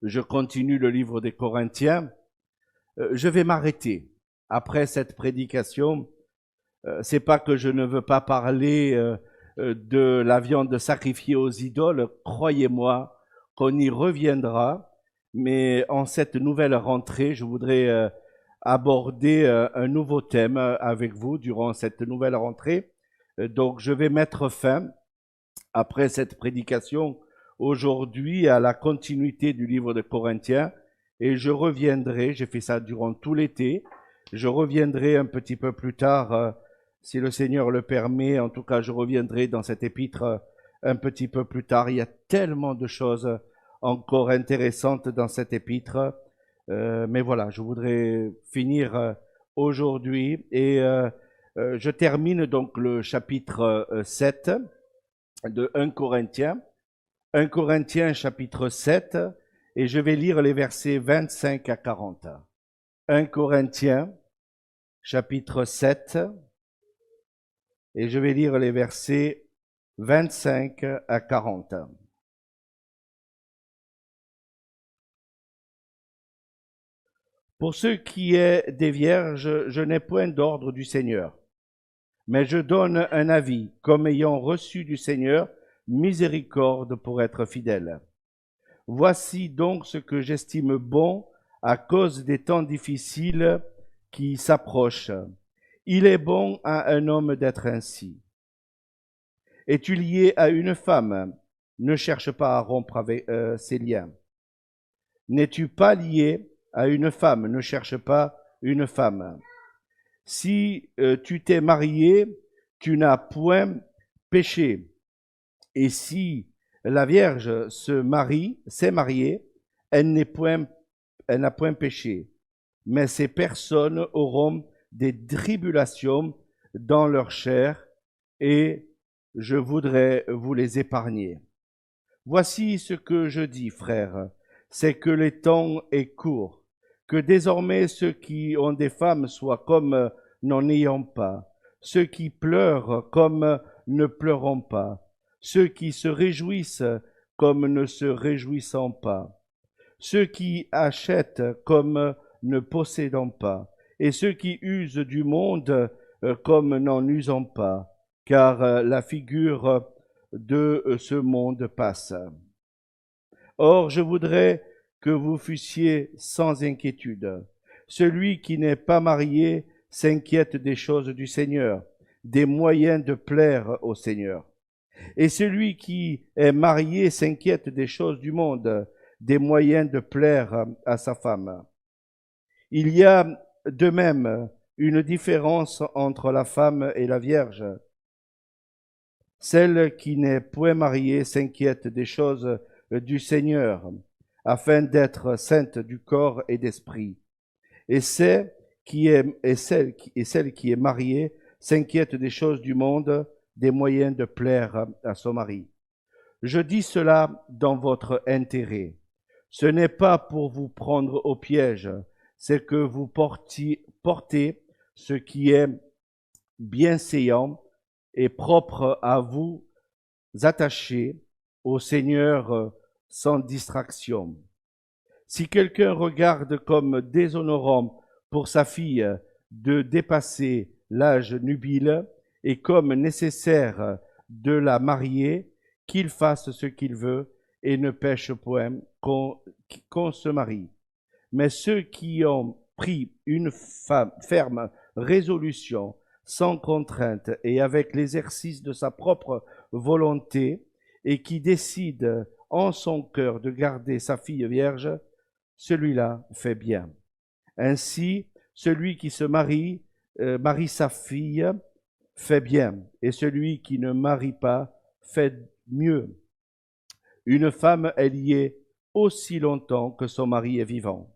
je continue le livre des Corinthiens. Je vais m'arrêter après cette prédication. C'est pas que je ne veux pas parler de la viande sacrifiée aux idoles, croyez-moi qu'on y reviendra, mais en cette nouvelle rentrée, je voudrais aborder un nouveau thème avec vous durant cette nouvelle rentrée. Donc je vais mettre fin, après cette prédication, aujourd'hui à la continuité du livre de Corinthiens, et je reviendrai, j'ai fait ça durant tout l'été, je reviendrai un petit peu plus tard, si le Seigneur le permet, en tout cas je reviendrai dans cet épître un petit peu plus tard. Il y a tellement de choses encore intéressantes dans cet épître, mais voilà, je voudrais finir aujourd'hui et je termine donc le chapitre 7 de 1 Corinthiens. 1 Corinthiens chapitre 7 et je vais lire les versets 25 à 40. 1 Corinthiens chapitre 7 et je vais lire les versets 25 à 40. Pour ce qui est des vierges, je n'ai point d'ordre du Seigneur, mais je donne un avis, comme ayant reçu du Seigneur miséricorde pour être fidèle. Voici donc ce que j'estime bon à cause des temps difficiles qui s'approchent. Il est bon à un homme d'être ainsi. Es-tu lié à une femme? Ne cherche pas à rompre avec ses liens. N'es-tu pas lié à une femme? Ne cherche pas une femme. Si tu t'es marié, tu n'as point péché. Et si la Vierge s'est mariée, elle n'a point péché. Mais ces personnes auront des tribulations dans leur chair, et je voudrais vous les épargner. Voici ce que je dis, frères, c'est que le temps est court, que désormais ceux qui ont des femmes soient comme n'en ayant pas, ceux qui pleurent comme ne pleurant pas, ceux qui se réjouissent comme ne se réjouissant pas, ceux qui achètent comme ne possédant pas, et ceux qui usent du monde comme n'en usant pas, car la figure de ce monde passe. Or, je voudrais que vous fussiez sans inquiétude. Celui qui n'est pas marié s'inquiète des choses du Seigneur, des moyens de plaire au Seigneur. Et celui qui est marié s'inquiète des choses du monde, des moyens de plaire à sa femme. Il y a de même une différence entre la femme et la Vierge. Celle qui n'est point mariée s'inquiète des choses du Seigneur, afin d'être sainte du corps et d'esprit. Et celle qui est mariée s'inquiète des choses du monde, des moyens de plaire à son mari. Je dis cela dans votre intérêt. Ce n'est pas pour vous prendre au piège, c'est que vous portez ce qui est bienséant et propre à vous attacher au Seigneur sans distraction. Si quelqu'un regarde comme déshonorant pour sa fille de dépasser l'âge nubile et comme nécessaire de la marier, qu'il fasse ce qu'il veut et ne pêche point qu'on se marie. Mais ceux qui ont pris une ferme résolution, sans contrainte et avec l'exercice de sa propre volonté, et qui décide en son cœur de garder sa fille vierge, celui-là fait bien. Ainsi, celui qui se marie sa fille fait bien, et celui qui ne marie pas fait mieux. Une femme est liée aussi longtemps que son mari est vivant.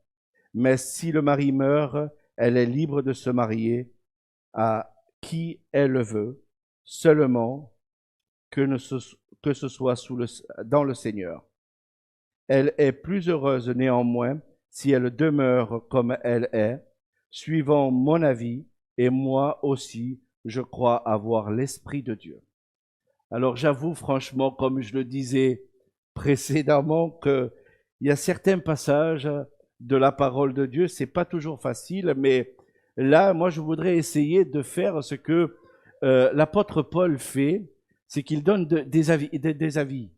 Mais si le mari meurt, elle est libre de se marier à qui elle veut, seulement que ce soit dans le Seigneur. Elle est plus heureuse néanmoins si elle demeure comme elle est, suivant mon avis, et moi aussi, je crois avoir l'Esprit de Dieu. Alors j'avoue franchement, comme je le disais précédemment, que il y a certains passages de la parole de Dieu, c'est pas toujours facile, mais là, moi, je voudrais essayer de faire ce que l'apôtre Paul fait, c'est qu'il donne des avis, des avis,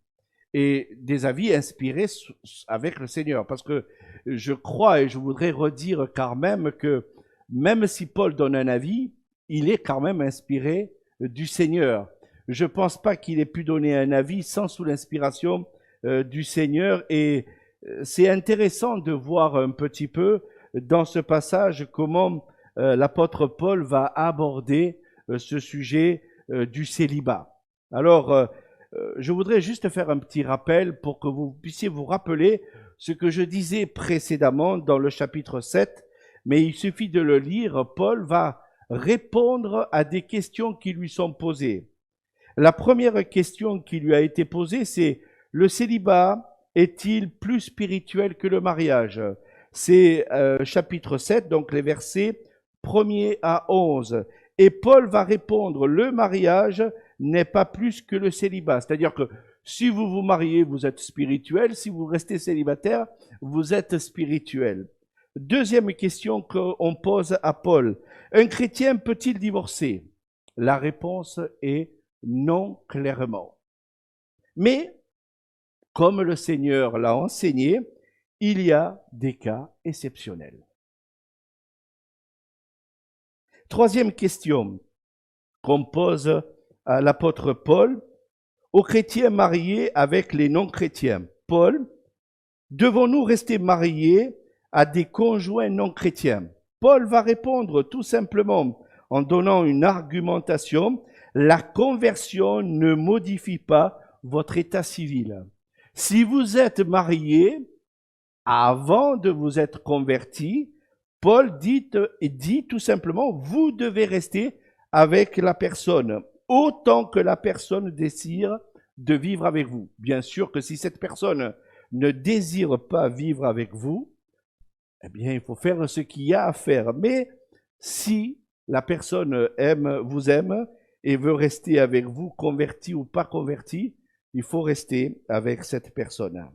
et des avis inspirés avec le Seigneur. Parce que je crois et je voudrais redire quand même que même si Paul donne un avis, il est quand même inspiré du Seigneur. Je ne pense pas qu'il ait pu donner un avis sans sous l'inspiration du Seigneur. Et c'est intéressant de voir un petit peu dans ce passage comment l'apôtre Paul va aborder ce sujet du célibat. Alors, je voudrais juste faire un petit rappel pour que vous puissiez vous rappeler ce que je disais précédemment dans le chapitre 7, mais il suffit de le lire. Paul va répondre à des questions qui lui sont posées. La première question qui lui a été posée, c'est: le célibat est-il plus spirituel que le mariage? C'est chapitre 7, donc les versets 1er à 11. Et Paul va répondre: le mariage n'est pas plus que le célibat. C'est-à-dire que si vous vous mariez, vous êtes spirituel. Si vous restez célibataire, vous êtes spirituel. Deuxième question qu'on pose à Paul: un chrétien peut-il divorcer? La réponse est non, clairement. Mais, comme le Seigneur l'a enseigné, il y a des cas exceptionnels. Troisième question qu'on pose à l'apôtre Paul: aux chrétiens mariés avec les non-chrétiens. Paul: devons-nous rester mariés à des conjoints non-chrétiens? Paul va répondre tout simplement en donnant une argumentation: la conversion ne modifie pas votre état civil. Si vous êtes marié avant de vous être converti, Paul dit tout simplement: vous devez rester avec la personne autant que la personne désire de vivre avec vous. Bien sûr que si cette personne ne désire pas vivre avec vous, eh bien, il faut faire ce qu'il y a à faire. Mais si la personne vous aime et veut rester avec vous, converti ou pas converti, il faut rester avec cette personne.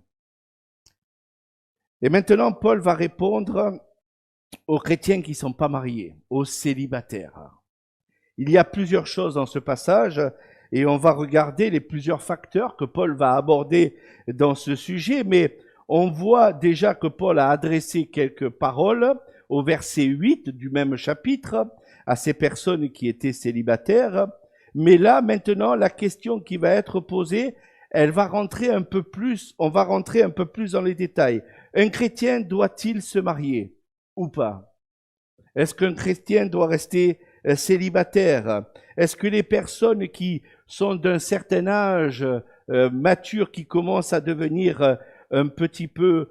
Et maintenant, Paul va répondre aux chrétiens qui ne sont pas mariés, aux célibataires. Il y a plusieurs choses dans ce passage et on va regarder les plusieurs facteurs que Paul va aborder dans ce sujet, mais on voit déjà que Paul a adressé quelques paroles au verset 8 du même chapitre à ces personnes qui étaient célibataires. Mais là, maintenant, la question qui va être posée, on va rentrer un peu plus dans les détails. Un chrétien doit-il se marier ou pas? Est-ce qu'un chrétien doit rester célibataire? Est-ce que les personnes qui sont d'un certain âge mature, qui commencent à devenir un petit peu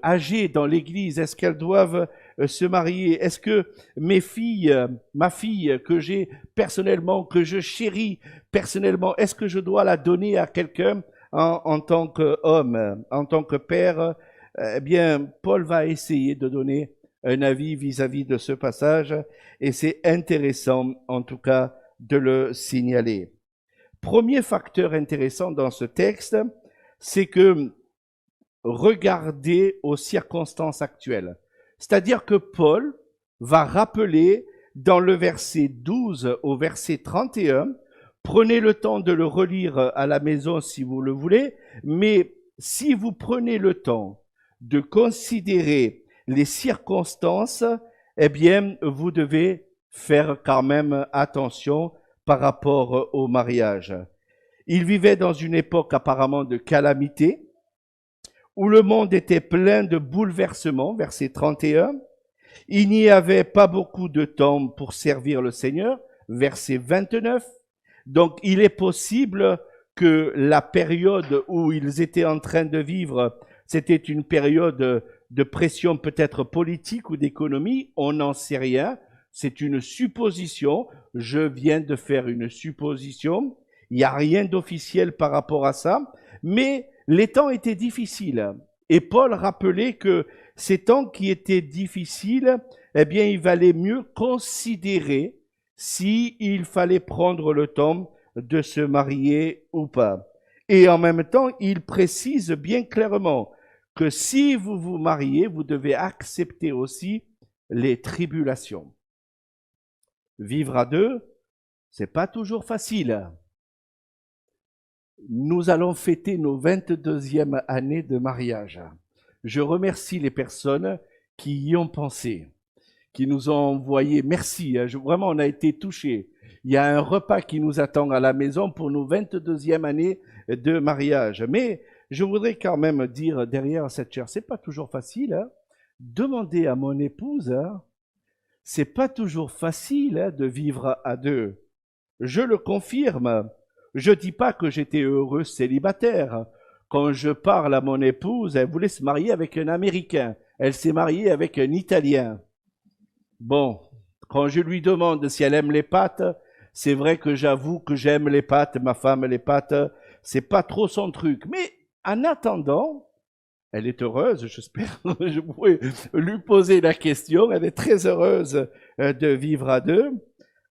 âgées dans l'Église, est-ce qu'elles doivent se marier? Est-ce que ma fille que j'ai personnellement, que je chéris personnellement, est-ce que je dois la donner à quelqu'un en tant qu'homme, en tant que père? Eh bien, Paul va essayer de donner un avis vis-à-vis de ce passage, et c'est intéressant, en tout cas, de le signaler. Premier facteur intéressant dans ce texte, c'est que regardez aux circonstances actuelles. C'est-à-dire que Paul va rappeler dans le verset 12 au verset 31, prenez le temps de le relire à la maison si vous le voulez, mais si vous prenez le temps de considérer les circonstances, eh bien, vous devez faire quand même attention par rapport au mariage. Il vivait dans une époque apparemment de calamité, où le monde était plein de bouleversements, verset 31. Il n'y avait pas beaucoup de temps pour servir le Seigneur, verset 29. Donc, il est possible que la période où ils étaient en train de vivre, c'était une période de pression peut-être politique ou d'économie, on n'en sait rien. C'est une supposition. Je viens de faire une supposition. Il n'y a rien d'officiel par rapport à ça. Mais les temps étaient difficiles. Et Paul rappelait que ces temps qui étaient difficiles, eh bien, il valait mieux considérer s'il fallait prendre le temps de se marier ou pas. Et en même temps, il précise bien clairement que si vous vous mariez, vous devez accepter aussi les tribulations. Vivre à deux, c'est pas toujours facile. Nous allons fêter nos 22e années de mariage. Je remercie les personnes qui y ont pensé, qui nous ont envoyé. Merci, vraiment, on a été touchés. Il y a un repas qui nous attend à la maison pour nos 22e années de mariage. Mais je voudrais quand même dire derrière cette chaire, c'est pas toujours facile. Hein. Demandez à mon épouse, hein, c'est pas toujours facile hein, de vivre à deux. Je le confirme. Je dis pas que j'étais heureux célibataire. Quand je parle à mon épouse, elle voulait se marier avec un Américain. Elle s'est mariée avec un Italien. Bon, quand je lui demande si elle aime les pâtes, c'est vrai que j'avoue que j'aime les pâtes. Ma femme, les pâtes, c'est pas trop son truc. Mais en attendant, elle est heureuse, j'espère. Je pourrais lui poser la question. Elle est très heureuse de vivre à deux.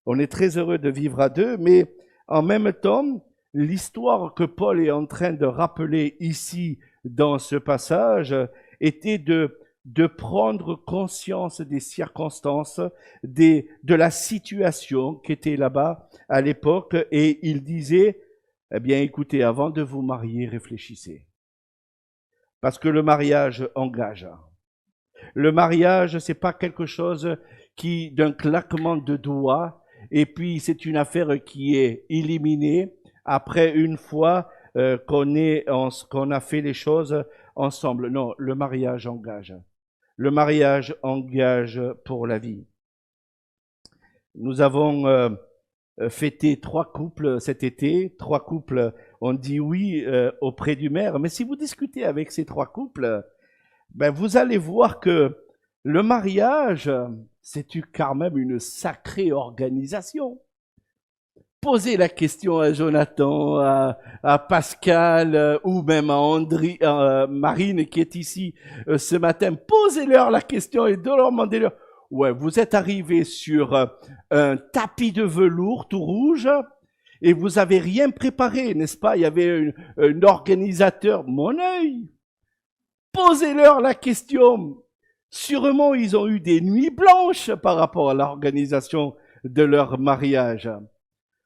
On est très heureux de vivre à deux, mais en même temps, l'histoire que Paul est en train de rappeler ici dans ce passage était de prendre conscience des circonstances, de la situation qui était là-bas à l'époque, et il disait, eh bien écoutez, avant de vous marier, réfléchissez. Parce que le mariage engage. Le mariage, c'est pas quelque chose qui, d'un claquement de doigts, et puis c'est une affaire qui est éliminée après une fois qu'on a fait les choses ensemble. Non, le mariage engage. Le mariage engage pour la vie. Nous avons fêté 3 couples cet été. 3 couples ont dit oui auprès du maire. Mais si vous discutez avec ces 3 couples, ben vous allez voir que le mariage, c'est quand même une sacrée organisation. Posez la question à Jonathan, à Pascal ou même à Marine qui est ici ce matin. Posez-leur la question et demandez-leur. Ouais, vous êtes arrivé sur un tapis de velours tout rouge et vous avez rien préparé, n'est-ce pas? Il y avait un organisateur. Mon œil. Posez-leur la question. Sûrement, ils ont eu des nuits blanches par rapport à l'organisation de leur mariage.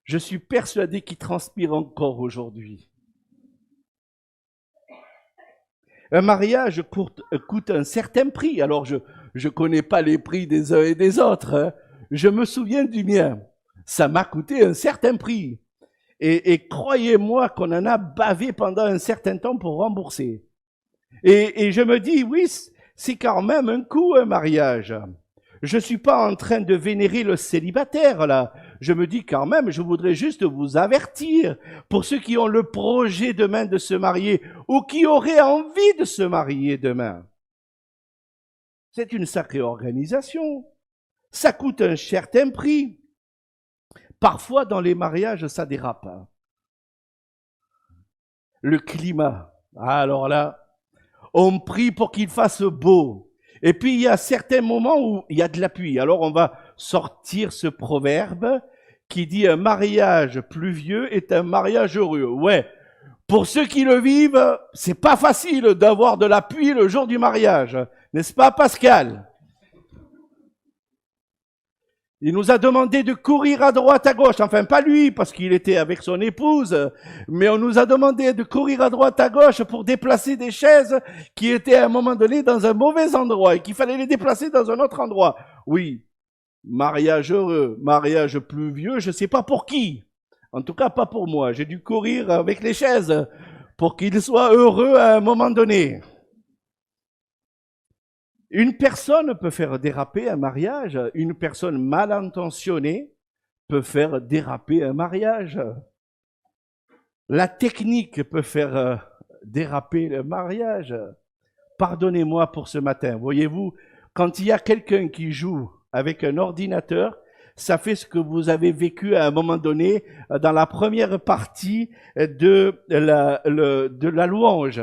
Je suis persuadé qu'ils transpirent encore aujourd'hui. Un mariage coûte un certain prix. Alors, je ne connais pas les prix des uns et des autres. Hein. Je me souviens du mien. Ça m'a coûté un certain prix. Et croyez-moi qu'on en a bavé pendant un certain temps pour rembourser. Et je me dis, oui, c'est quand même un coût, un mariage. Je suis pas en train de vénérer le célibataire, là. Je me dis quand même, je voudrais juste vous avertir pour ceux qui ont le projet demain de se marier ou qui auraient envie de se marier demain. C'est une sacrée organisation. Ça coûte un certain prix. Parfois, dans les mariages, ça dérape. Hein. Le climat. Alors là, on prie pour qu'il fasse beau. Et puis, il y a certains moments où il y a de la pluie. Alors, on va sortir ce proverbe qui dit un mariage pluvieux est un mariage heureux. Ouais. Pour ceux qui le vivent, c'est pas facile d'avoir de la pluie le jour du mariage. N'est-ce pas, Pascal? Il nous a demandé de courir à droite, à gauche. Enfin, pas lui, parce qu'il était avec son épouse. Mais on nous a demandé de courir à droite, à gauche pour déplacer des chaises qui étaient à un moment donné dans un mauvais endroit et qu'il fallait les déplacer dans un autre endroit. Oui, mariage heureux, mariage pluvieux, je ne sais pas pour qui. En tout cas, pas pour moi. J'ai dû courir avec les chaises pour qu'il soit heureux à un moment donné. Une personne peut faire déraper un mariage. Une personne mal intentionnée peut faire déraper un mariage. La technique peut faire déraper le mariage. Pardonnez-moi pour ce matin. Voyez-vous, quand il y a quelqu'un qui joue avec un ordinateur, ça fait ce que vous avez vécu à un moment donné dans la première partie de la louange.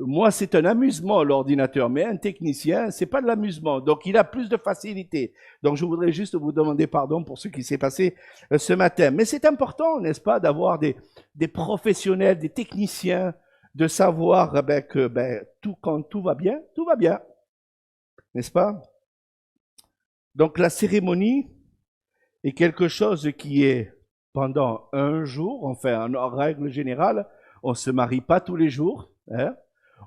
Moi, c'est un amusement, l'ordinateur, mais un technicien, c'est pas de l'amusement. Donc, il a plus de facilité. Donc, je voudrais juste vous demander pardon pour ce qui s'est passé ce matin. Mais c'est important, n'est-ce pas, d'avoir des professionnels, des techniciens de savoir que quand tout va bien, n'est-ce pas? Donc la cérémonie est quelque chose qui est pendant un jour, enfin en règle générale, on ne se marie pas tous les jours, hein?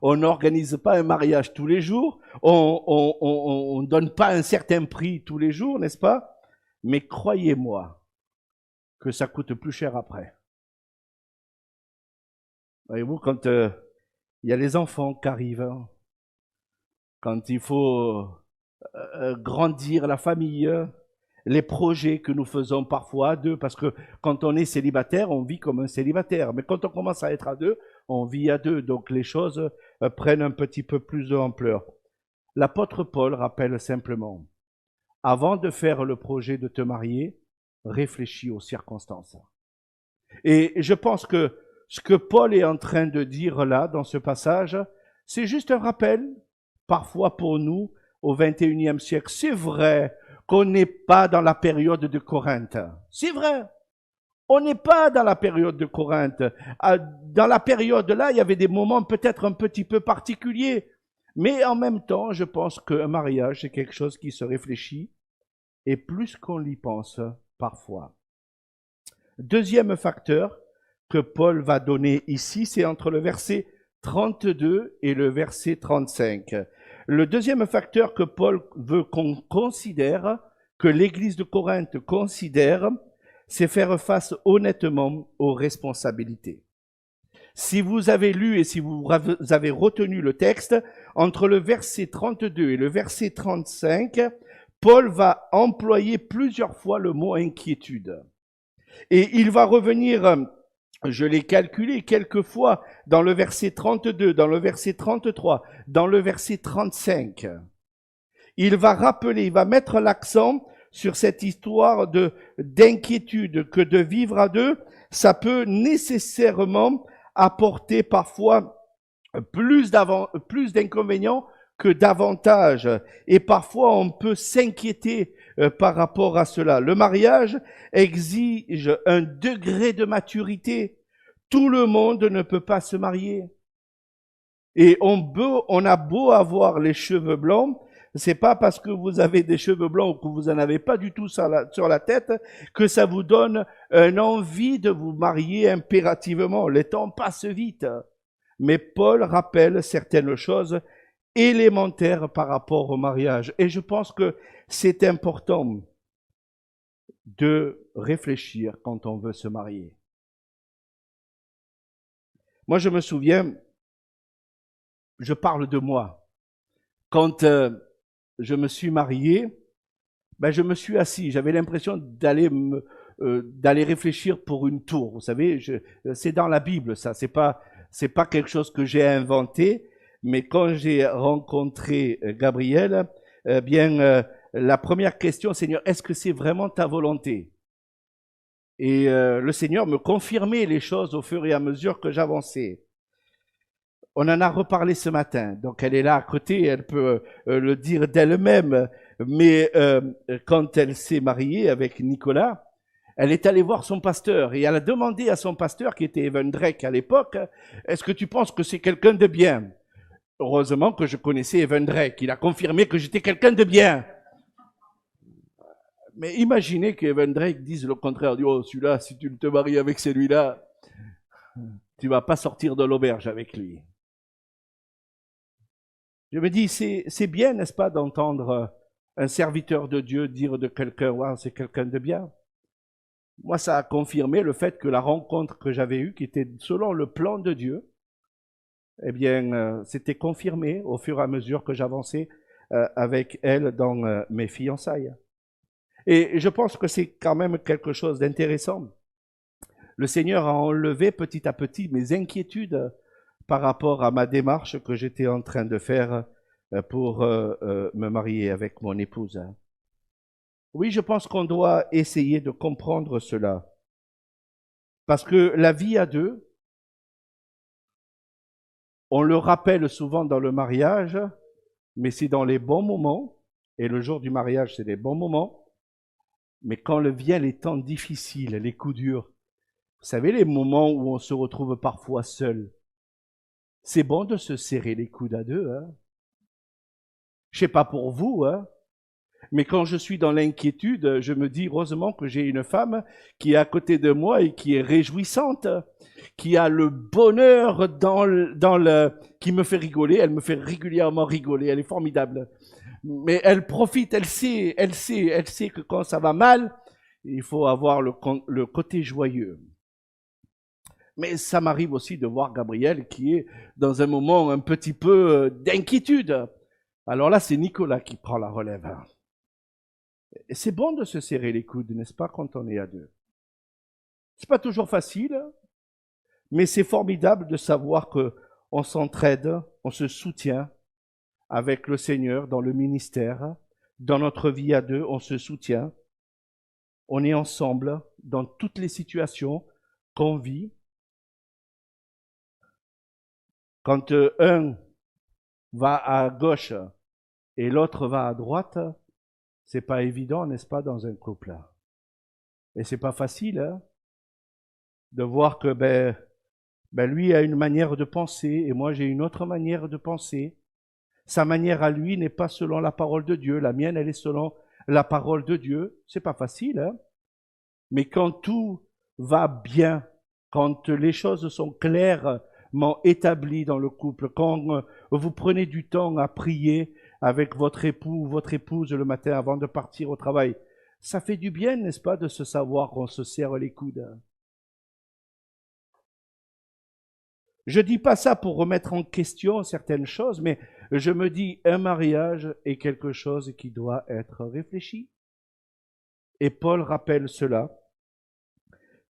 On n'organise pas un mariage tous les jours, on ne donne pas un certain prix tous les jours, n'est-ce pas? Mais croyez-moi que ça coûte plus cher après. Voyez-vous, quand il y a les enfants qui arrivent, hein, quand il faut grandir la famille, les projets que nous faisons parfois à deux, parce que quand on est célibataire, on vit comme un célibataire, mais quand on commence à être à deux, on vit à deux, donc les choses prennent un petit peu plus d'ampleur. L'apôtre Paul rappelle simplement, avant de faire le projet de te marier, réfléchis aux circonstances. Et je pense que ce que Paul est en train de dire là, dans ce passage, c'est juste un rappel, parfois pour nous, au XXIe siècle. C'est vrai qu'on n'est pas dans la période de Corinthe. C'est vrai. On n'est pas dans la période de Corinthe. Dans la période là, il y avait des moments peut-être un petit peu particuliers. Mais en même temps, je pense qu'un mariage, c'est quelque chose qui se réfléchit, et plus qu'on y pense parfois. Deuxième facteur que Paul va donner ici, c'est entre le verset 32 et le verset 35. Le deuxième facteur que Paul veut qu'on considère, que l'Église de Corinthe considère, c'est faire face honnêtement aux responsabilités. Si vous avez lu et si vous avez retenu le texte, entre le verset 32 et le verset 35, Paul va employer plusieurs fois le mot inquiétude. Et il va revenir, je l'ai calculé quelques fois, dans le verset 32, dans le verset 33, dans le verset 35. Il va rappeler, il va mettre l'accent sur cette histoire d'inquiétude, que de vivre à deux, ça peut nécessairement apporter parfois plus d'inconvénients que d'avantages. Et parfois, on peut s'inquiéter par rapport à cela. Le mariage exige un degré de maturité. Tout le monde ne peut pas se marier. Et on a beau avoir les cheveux blancs, c'est pas parce que vous avez des cheveux blancs ou que vous en avez pas du tout sur la tête que ça vous donne une envie de vous marier impérativement. Les temps passent vite. Mais Paul rappelle certaines choses élémentaires par rapport au mariage. Et je pense que c'est important de réfléchir quand on veut se marier. Moi, je me souviens, je parle de moi. Quand je me suis marié, je me suis assis. J'avais l'impression d'aller réfléchir pour une tour. Vous savez, c'est dans la Bible, ça. C'est pas quelque chose que j'ai inventé. Mais quand j'ai rencontré Gabriel, la première question, Seigneur, est-ce que c'est vraiment ta volonté? Et le Seigneur me confirmait les choses au fur et à mesure que j'avançais. On en a reparlé ce matin, donc elle est là à côté, elle peut le dire d'elle-même, mais quand elle s'est mariée avec Nicolas, elle est allée voir son pasteur et elle a demandé à son pasteur, qui était Evan Drake à l'époque, est-ce que tu penses que c'est quelqu'un de bien? Heureusement que je connaissais Evan Drake, il a confirmé que j'étais quelqu'un de bien. Mais imaginez qu'Evan Drake dise le contraire, dit, oh celui-là, si tu ne te maries avec celui-là, tu vas pas sortir de l'auberge avec lui. Je me dis, c'est bien, n'est-ce pas, d'entendre un serviteur de Dieu dire de quelqu'un, wow, c'est quelqu'un de bien. Moi, ça a confirmé le fait que la rencontre que j'avais eue, qui était selon le plan de Dieu, eh bien, c'était confirmé au fur et à mesure que j'avançais avec elle dans mes fiançailles. Et je pense que c'est quand même quelque chose d'intéressant. Le Seigneur a enlevé petit à petit mes inquiétudes par rapport à ma démarche que j'étais en train de faire pour me marier avec mon épouse. Oui, je pense qu'on doit essayer de comprendre cela. Parce que la vie à deux, on le rappelle souvent dans le mariage, mais c'est dans les bons moments, et le jour du mariage, c'est les bons moments, mais quand viennent les temps difficiles, les coups durs, vous savez, les moments où on se retrouve parfois seul, C'est bon de se serrer les coudes à deux. Hein. Je sais pas pour vous, hein, mais quand je suis dans l'inquiétude, je me dis heureusement que j'ai une femme qui est à côté de moi et qui est réjouissante, qui a le bonheur qui me fait rigoler. Elle me fait régulièrement rigoler. Elle est formidable. Mais elle profite, elle sait que quand ça va mal, il faut avoir le côté joyeux. Mais ça m'arrive aussi de voir Gabriel qui est dans un moment un petit peu d'inquiétude. Alors là, c'est Nicolas qui prend la relève. Et c'est bon de se serrer les coudes, n'est-ce pas, quand on est à deux. C'est pas toujours facile, mais c'est formidable de savoir que on s'entraide, on se soutient avec le Seigneur dans le ministère, dans notre vie à deux, on se soutient, on est ensemble dans toutes les situations qu'on vit. Quand un va à gauche et l'autre va à droite, c'est pas évident, n'est-ce pas, dans un couple. Et c'est pas facile, hein, de voir que lui a une manière de penser et moi j'ai une autre manière de penser. Sa manière à lui n'est pas selon la parole de Dieu, la mienne elle est selon la parole de Dieu. C'est pas facile, hein. Mais quand tout va bien, quand les choses sont clairement établies dans le couple, quand vous prenez du temps à prier avec votre époux ou votre épouse le matin avant de partir au travail, ça fait du bien, n'est-ce pas, de se savoir qu'on se serre les coudes. Je dis pas ça pour remettre en question certaines choses, mais je me dis un mariage est quelque chose qui doit être réfléchi. Et Paul rappelle cela.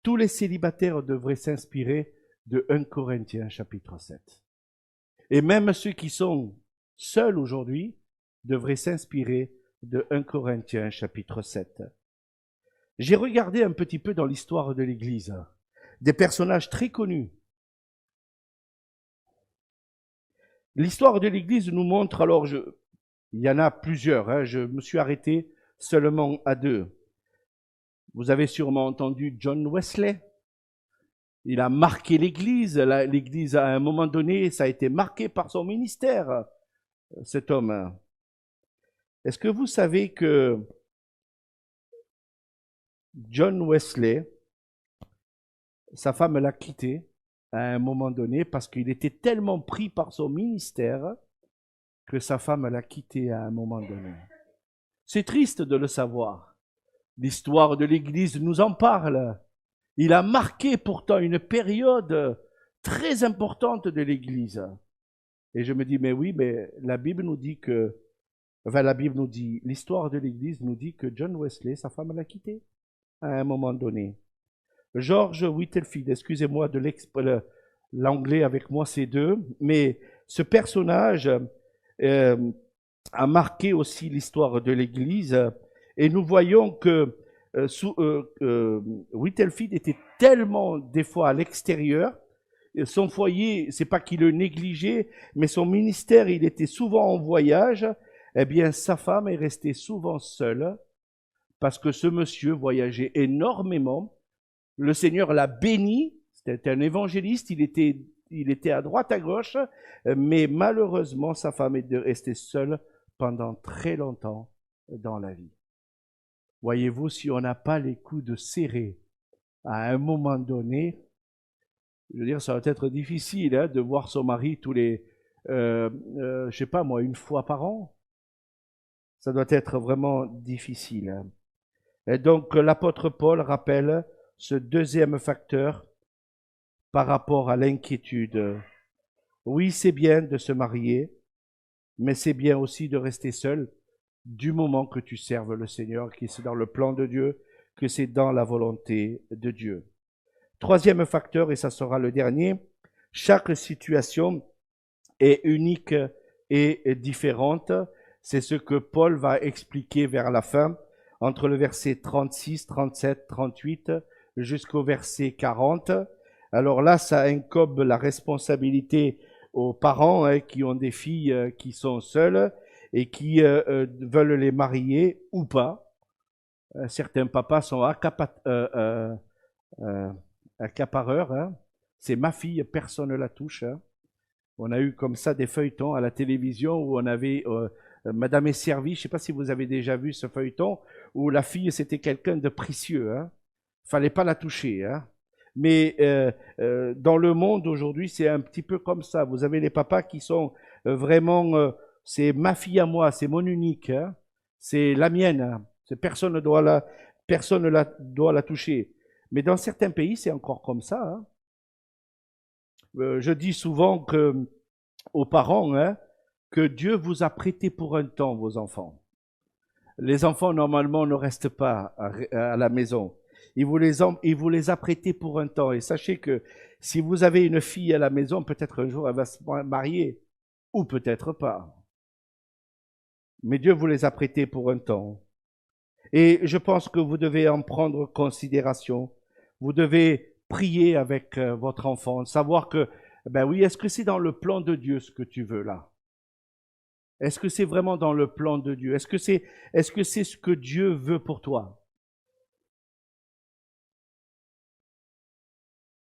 Tous les célibataires devraient s'inspirer de 1 Corinthiens chapitre 7. Et même ceux qui sont seuls aujourd'hui devraient s'inspirer de 1 Corinthiens chapitre 7. J'ai regardé un petit peu dans l'histoire de l'Église, des personnages très connus. L'histoire de l'Église nous montre, alors il y en a plusieurs, hein, je me suis arrêté seulement à deux. Vous avez sûrement entendu John Wesley. Il a marqué l'Église. L'Église, à un moment donné, ça a été marqué par son ministère, cet homme. Est-ce que vous savez que John Wesley, sa femme l'a quitté à un moment donné parce qu'il était tellement pris par son ministère que sa femme l'a quitté à un moment donné. C'est triste de le savoir. L'histoire de l'Église nous en parle. Il a marqué pourtant une période très importante de l'Église. Et je me dis, mais oui, mais la Bible nous dit que, enfin la Bible nous dit, l'histoire de l'Église nous dit que John Wesley, sa femme l'a quitté à un moment donné. George Whitefield, excusez-moi de l'anglais avec moi, c'est deux, mais ce personnage a marqué aussi l'histoire de l'Église et nous voyons que Whitefield était tellement des fois à l'extérieur, son foyer, c'est pas qu'il le négligeait, mais son ministère, il était souvent en voyage, eh bien sa femme est restée souvent seule parce que ce monsieur voyageait énormément. Le Seigneur l'a béni, c'était un évangéliste, il était à droite, à gauche, mais malheureusement, sa femme est restée seule pendant très longtemps dans la vie. Voyez-vous, si on n'a pas les coudes serrés à un moment donné, je veux dire, ça va être difficile hein, de voir son mari tous les, je sais pas moi, une fois par an. Ça doit être vraiment difficile. Et donc, l'apôtre Paul rappelle ce deuxième facteur par rapport à l'inquiétude. Oui, c'est bien de se marier, mais c'est bien aussi de rester seul du moment que tu serves le Seigneur, que c'est dans le plan de Dieu, que c'est dans la volonté de Dieu. Troisième facteur, et ça sera le dernier, chaque situation est unique et différente. C'est ce que Paul va expliquer vers la fin, entre le verset 36, 37, 38 jusqu'au verset 40. Alors là, ça incombe la responsabilité aux parents hein, qui ont des filles qui sont seules et qui veulent les marier ou pas. Certains papas sont accapareurs. Hein. C'est ma fille, personne ne la touche. Hein. On a eu comme ça des feuilletons à la télévision où on avait Madame est servie. Je ne sais pas si vous avez déjà vu ce feuilleton où la fille c'était quelqu'un de précieux. Hein. Fallait pas la toucher. Hein. Mais dans le monde aujourd'hui, c'est un petit peu comme ça. Vous avez les papas qui sont vraiment, c'est ma fille à moi, c'est mon unique, hein. C'est la mienne. Hein. Personne ne doit doit la toucher. Mais dans certains pays, c'est encore comme ça. Hein. Je dis souvent aux parents hein, que Dieu vous a prêté pour un temps vos enfants. Les enfants, normalement, ne restent pas à la maison. Il vous les a prêtés pour un temps. Et sachez que si vous avez une fille à la maison, peut-être un jour elle va se marier, ou peut-être pas. Mais Dieu vous les a prêtés pour un temps. Et je pense que vous devez en prendre considération. Vous devez prier avec votre enfant, savoir que, ben oui, est-ce que c'est dans le plan de Dieu ce que tu veux là? Est-ce que c'est vraiment dans le plan de Dieu? Est-ce que c'est ce que Dieu veut pour toi?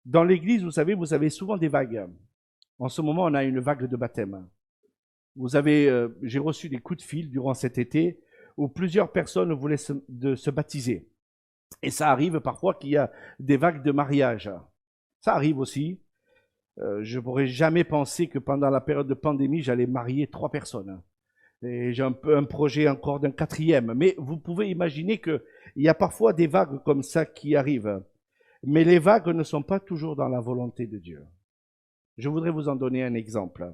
Dans l'église, vous avez souvent des vagues. En ce moment, on a une vague de baptême. J'ai reçu des coups de fil durant cet été où plusieurs personnes voulaient se baptiser. Et ça arrive parfois qu'il y a des vagues de mariage. Ça arrive aussi. Je n'aurais jamais pensé que pendant la période de pandémie, j'allais marier 3 personnes. Et j'ai un projet encore d'un 4e. Mais vous pouvez imaginer qu'il y a parfois des vagues comme ça qui arrivent. Mais les vagues ne sont pas toujours dans la volonté de Dieu. Je voudrais vous en donner un exemple.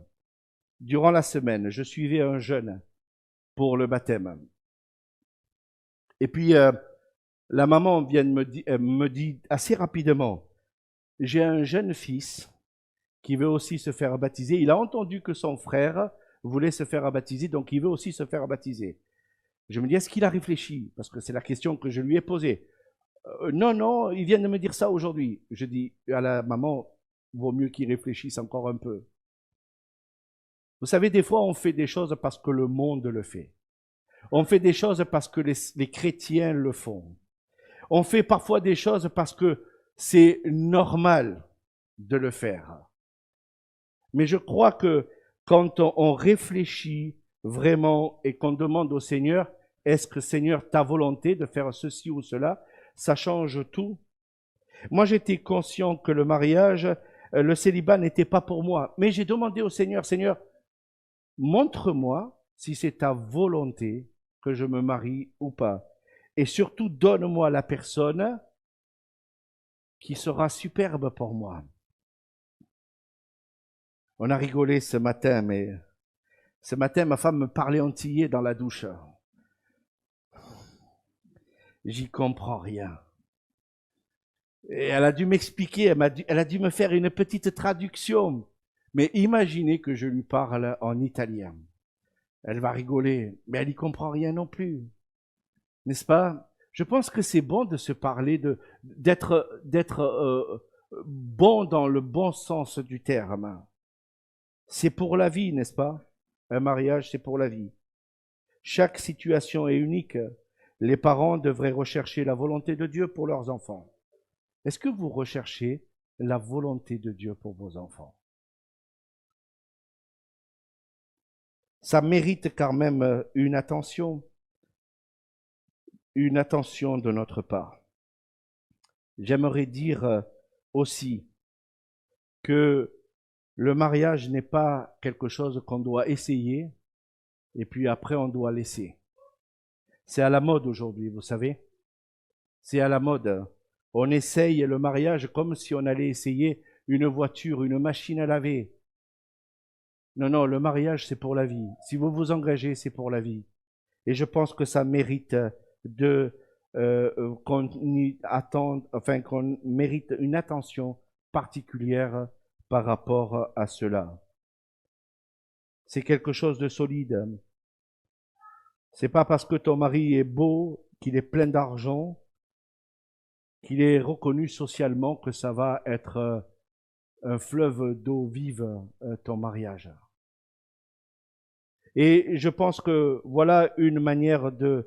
Durant la semaine, je suivais un jeune pour le baptême. Et puis, la maman vient de me dit assez rapidement, j'ai un jeune fils qui veut aussi se faire baptiser. Il a entendu que son frère voulait se faire baptiser, donc il veut aussi se faire baptiser. Je me dis, est-ce qu'il a réfléchi? Parce que c'est la question que je lui ai posée. Non, il vient de me dire ça aujourd'hui. Je dis à la maman, vaut mieux qu'il réfléchisse encore un peu. Vous savez, des fois, on fait des choses parce que le monde le fait. On fait des choses parce que les chrétiens le font. On fait parfois des choses parce que c'est normal de le faire. Mais je crois que quand on réfléchit vraiment et qu'on demande au Seigneur, est-ce que Seigneur, ta volonté de faire ceci ou cela, ça change tout. Moi, j'étais conscient que le mariage, le célibat n'était pas pour moi. Mais j'ai demandé au Seigneur, Seigneur, montre-moi si c'est ta volonté que je me marie ou pas. Et surtout, donne-moi la personne qui sera superbe pour moi. On a rigolé ce matin, mais ce matin, ma femme me parlait antillais dans la douche. J'y comprends rien. Et elle a dû m'expliquer, elle a dû me faire une petite traduction. Mais imaginez que je lui parle en italien. Elle va rigoler, mais elle n'y comprend rien non plus. N'est-ce pas? Je pense que c'est bon de se parler, d'être bon dans le bon sens du terme. C'est pour la vie, n'est-ce pas? Un mariage, c'est pour la vie. Chaque situation est unique. Les parents devraient rechercher la volonté de Dieu pour leurs enfants. Est-ce que vous recherchez la volonté de Dieu pour vos enfants? Ça mérite quand même une attention de notre part. J'aimerais dire aussi que le mariage n'est pas quelque chose qu'on doit essayer et puis après on doit laisser. C'est à la mode aujourd'hui, vous savez. C'est à la mode. On essaye le mariage comme si on allait essayer une voiture, une machine à laver. Non, le mariage c'est pour la vie. Si vous vous engagez, c'est pour la vie. Et je pense que ça mérite qu'on mérite une attention particulière par rapport à cela. C'est quelque chose de solide. C'est pas parce que ton mari est beau, qu'il est plein d'argent, qu'il est reconnu socialement que ça va être un fleuve d'eau vive, ton mariage. Et je pense que voilà une manière de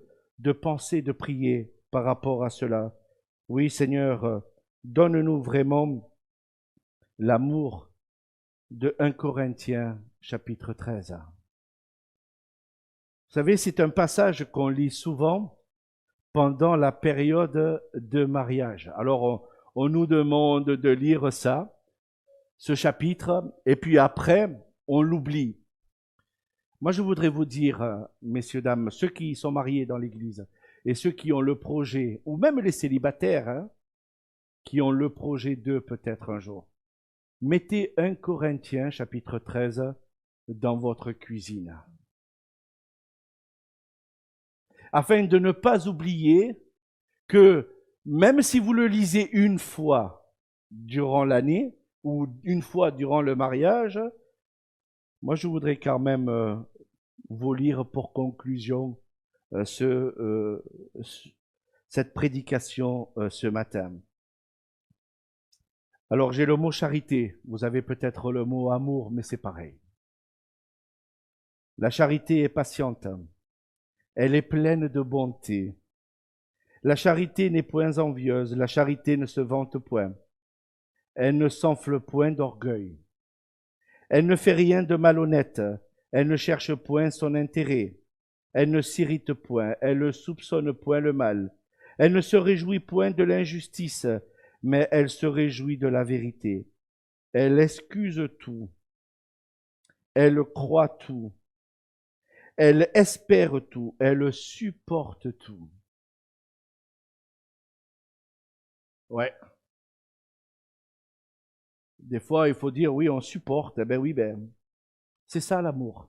penser, de prier par rapport à cela. Oui, Seigneur, donne-nous vraiment l'amour de 1 Corinthiens chapitre 13. Vous savez, c'est un passage qu'on lit souvent pendant la période de mariage. Alors, on nous demande de lire ça, ce chapitre, et puis après, on l'oublie. Moi, je voudrais vous dire, messieurs, dames, ceux qui sont mariés dans l'Église et ceux qui ont le projet, ou même les célibataires, hein, qui ont le projet d'eux peut-être un jour, mettez 1 Corinthiens chapitre 13 dans votre cuisine. Afin de ne pas oublier que même si vous le lisez une fois durant l'année ou une fois durant le mariage, moi je voudrais quand même vous lire pour conclusion cette prédication ce matin. Alors j'ai le mot charité, vous avez peut-être le mot amour, mais c'est pareil. La charité est patiente, elle est pleine de bonté. La charité n'est point envieuse, la charité ne se vante point. Elle ne s'enfle point d'orgueil. Elle ne fait rien de malhonnête, elle ne cherche point son intérêt. Elle ne s'irrite point, elle ne soupçonne point le mal. Elle ne se réjouit point de l'injustice, mais elle se réjouit de la vérité. Elle excuse tout, elle croit tout, elle espère tout, elle supporte tout. Ouais. Des fois, il faut dire oui, on supporte. Eh ben oui, c'est ça l'amour.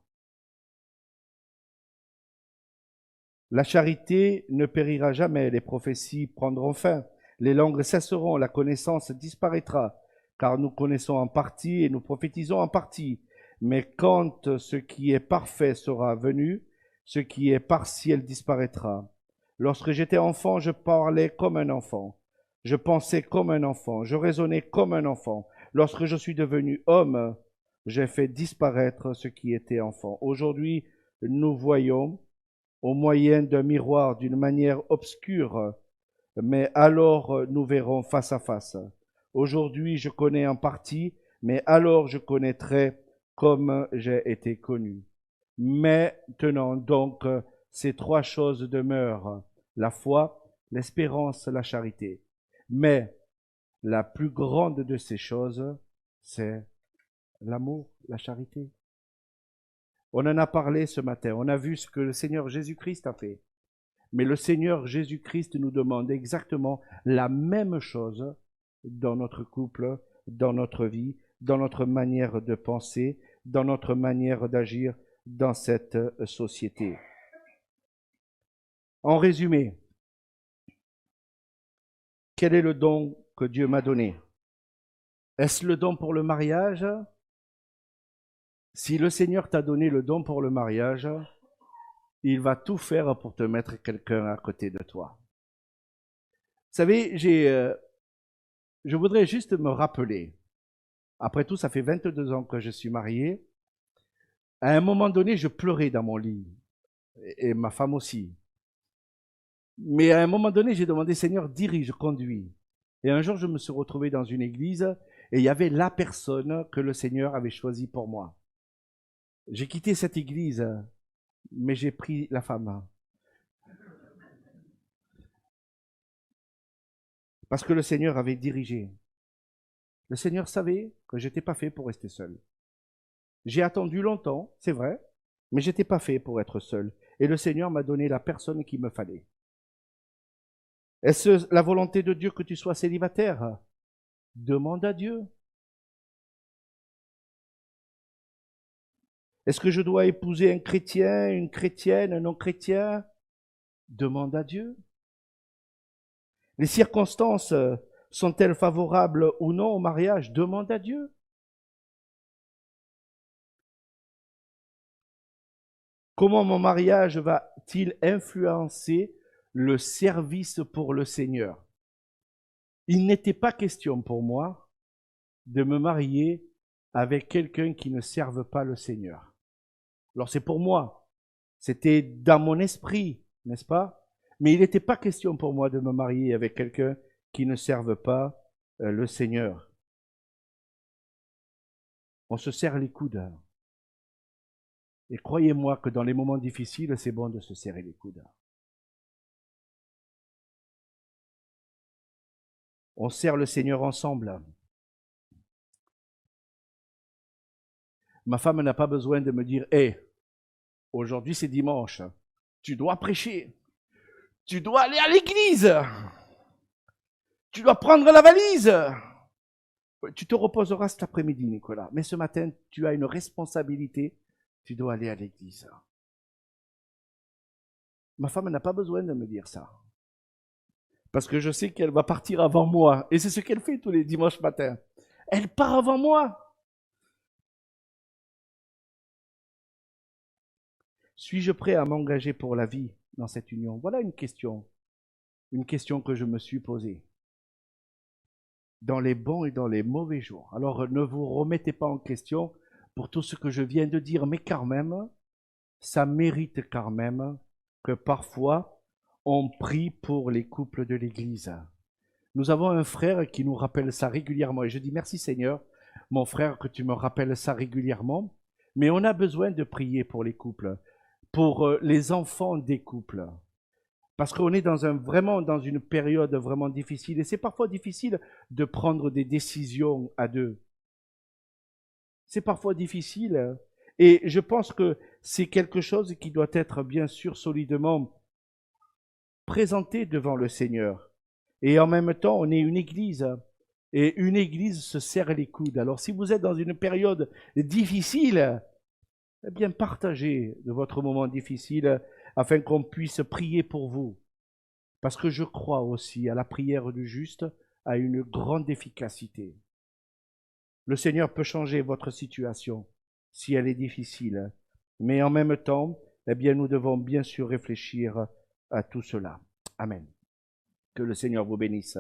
La charité ne périra jamais, les prophéties prendront fin, les langues cesseront, la connaissance disparaîtra, car nous connaissons en partie et nous prophétisons en partie. Mais quand ce qui est parfait sera venu, ce qui est partiel disparaîtra. Lorsque j'étais enfant, je parlais comme un enfant, je pensais comme un enfant, je raisonnais comme un enfant. Lorsque je suis devenu homme, j'ai fait disparaître ce qui était enfant. Aujourd'hui, nous voyons au moyen d'un miroir d'une manière obscure, mais alors nous verrons face à face. Aujourd'hui, je connais en partie, mais alors je connaîtrai comme j'ai été connu. Maintenant donc, ces trois choses demeurent, la foi, l'espérance, la charité. Mais la plus grande de ces choses, c'est l'amour, la charité. On en a parlé ce matin, on a vu ce que le Seigneur Jésus-Christ a fait. Mais le Seigneur Jésus-Christ nous demande exactement la même chose dans notre couple, dans notre vie, dans notre manière de penser, dans notre manière d'agir dans cette société. En résumé, quel est le don que Dieu m'a donné? Est-ce le don pour le mariage? Si le Seigneur t'a donné le don pour le mariage, il va tout faire pour te mettre quelqu'un à côté de toi. Vous savez, je voudrais juste me rappeler, après tout, ça fait 22 ans que je suis marié. À un moment donné, je pleurais dans mon lit, et ma femme aussi. Mais à un moment donné, j'ai demandé, Seigneur, dirige, conduis. Et un jour, je me suis retrouvé dans une église, et il y avait la personne que le Seigneur avait choisie pour moi. J'ai quitté cette église, mais j'ai pris la femme. Parce que le Seigneur avait dirigé. Le Seigneur savait que je n'étais pas fait pour rester seul. J'ai attendu longtemps, c'est vrai, mais je n'étais pas fait pour être seul. Et le Seigneur m'a donné la personne qu'il me fallait. Est-ce la volonté de Dieu que tu sois célibataire? Demande à Dieu. Est-ce que je dois épouser un chrétien, une chrétienne, un non-chrétien? Demande à Dieu. Les circonstances sont-elles favorables ou non au mariage? Demande à Dieu. Comment mon mariage va-t-il influencer le service pour le Seigneur? Il n'était pas question pour moi de me marier avec quelqu'un qui ne serve pas le Seigneur. Alors c'est pour moi, c'était dans mon esprit, n'est-ce pas? Mais il n'était pas question pour moi de me marier avec quelqu'un qui ne serve pas le Seigneur. On se serre les coudes. Et croyez-moi que dans les moments difficiles, c'est bon de se serrer les coudes. On sert le Seigneur ensemble. Ma femme n'a pas besoin de me dire « Hé, aujourd'hui c'est dimanche, tu dois prêcher, tu dois aller à l'église, tu dois prendre la valise. » Tu te reposeras cet après-midi, Nicolas, mais ce matin, tu as une responsabilité, tu dois aller à l'église. Ma femme n'a pas besoin de me dire ça. Parce que je sais qu'elle va partir avant moi. Et c'est ce qu'elle fait tous les dimanches matins. Elle part avant moi. Suis-je prêt à m'engager pour la vie dans cette union? Voilà une question que je me suis posée. Dans les bons et dans les mauvais jours. Alors ne vous remettez pas en question pour tout ce que je viens de dire, mais quand même, ça mérite quand même que parfois on prie pour les couples de l'Église. Nous avons un frère qui nous rappelle ça régulièrement et je dis merci Seigneur, mon frère, que tu me rappelles ça régulièrement, mais on a besoin de prier pour les couples, pour les enfants des couples. Parce qu'on est vraiment dans une période vraiment difficile et c'est parfois difficile de prendre des décisions à deux. C'est parfois difficile et je pense que c'est quelque chose qui doit être bien sûr solidement présenté devant le Seigneur. Et en même temps, on est une église et une église se serre les coudes. Alors si vous êtes dans une période difficile, eh bien partagez de votre moment difficile afin qu'on puisse prier pour vous. Parce que je crois aussi à la prière du juste, à une grande efficacité. Le Seigneur peut changer votre situation si elle est difficile. Mais en même temps, eh bien, nous devons bien sûr réfléchir à tout cela. Amen. Que le Seigneur vous bénisse.